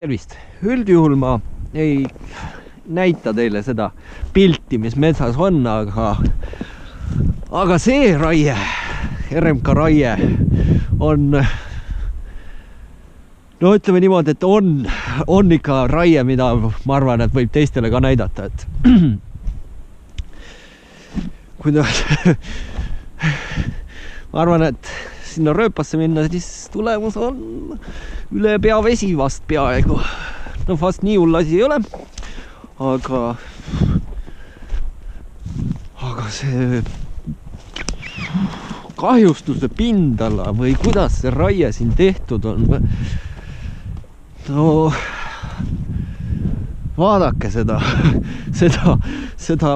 Tervist! Üldjuhul ma ei näita teile seda pilti, mis metsas on, aga see raie, RMK raie on, no ütleme niimoodi, et on ikka raie, mida ma arvan, et võib teistele ka näidata, et kuidas ma arvan, et sinna rööpasse minna, siis tulemus on üle pea vesi vast peaaegu. No vast nii hull asi ei ole, aga see kahjustuse pindala või kuidas see raie siin tehtud on, no vaadake seda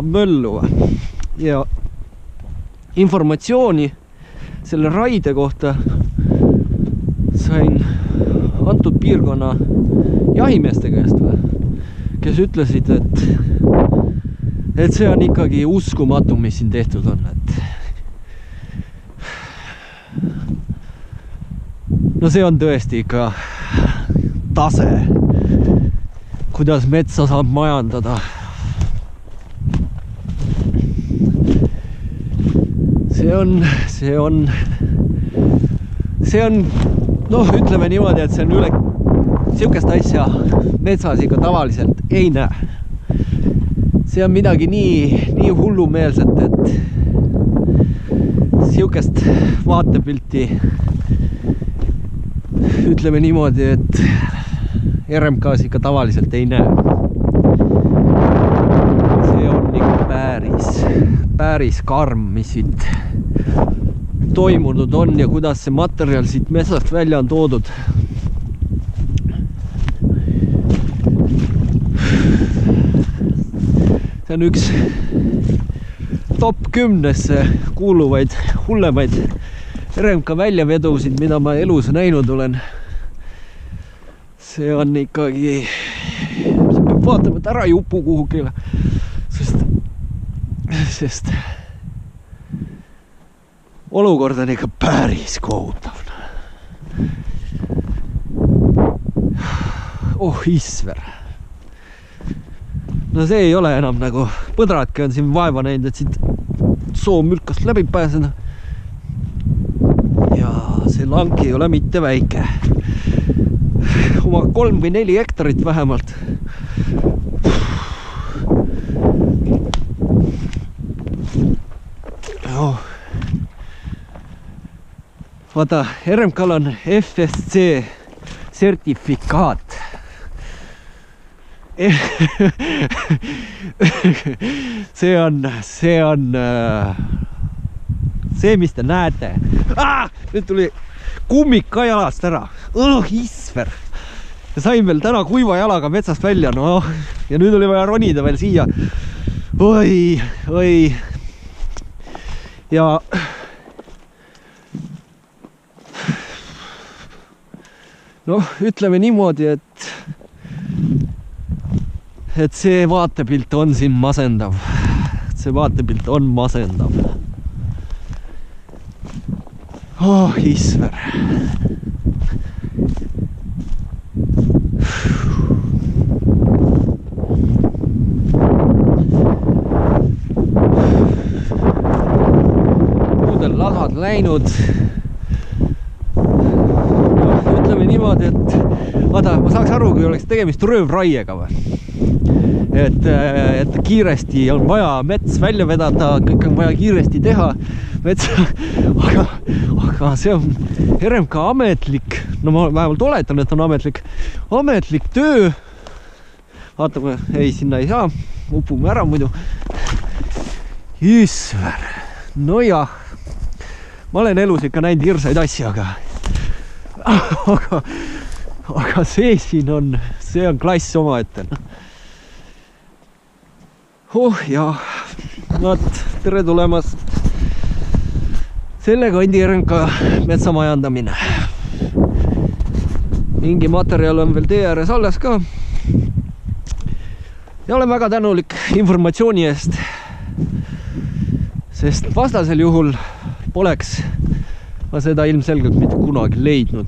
möllu ja informatsiooni selle raide kohta sain antud piirkonna jahimeeste käest, kes ütlesid, et see on ikkagi uskumatu, mis siin tehtud on, et no see on tõesti ikka tase, kuidas metsa saab majandada. See on, noh, ütleme niimoodi, et see on üle siukest asja metsas ikka tavaliselt ei näe. See on midagi nii hullumeelset, et siukest vaatepilti, ütleme niimoodi, et RMK-s ikka tavaliselt ei näe. See on ikka päris karm, mis siit toimunud on ja kuidas see materjal siit metsast välja on toodud. See on üks top 10-sse kuuluvaid hullemaid RMK väljavedusid, mida ma elus näinud olen. See on ikkagi, see peab vaatama, et ära ei upu kuhugile, sest olukord on ikka päris kohutav. Oh, isver. No see ei ole enam nagu, põdratki on siin vaeva näinud, et siit soomülkast läbi pääseda. Ja see lank ei ole mitte väike. Oma 3 või 4 hektarit vähemalt. Oh. Vaata, RMK-l on FSC sertifikaat. See on see, mis te näete. Nüüd tuli kummik ka jalast ära. Isver. Ja sain veel täna kuiva jalaga metsast välja. No, ja nüüd oli vaja ronida veel siia. Oi. Ja noh, ütleme niimoodi, et see vaatepilt on siin masendav. See vaatepilt on masendav. Oh, isver. Puudel lasad läinud. Ütleme niimoodi, et vaata, ma saaks aru, kui oleks tegemist röövraiega või. Et kiiresti on vaja mets välja vedada, kõik on vaja kiiresti teha metsa, aga see on RMK ametlik, no ma vähemalt oletan, et on ametlik töö. Vaatame, ei, sinna ei saa, upume ära muidu. Isver, no jah, ma olen elus ikka näinud hirsaid asja, aga see siin on, see on klass omaette. Ja, tere tulemast. Selle kandi RMK metsamajandamine. Mingi materjal on veel tee ääres alles ka. Ja olen väga tänulik informatsiooni eest, sest vastasel juhul poleks ma seda ilmselgelt mitte kunagi leidnud.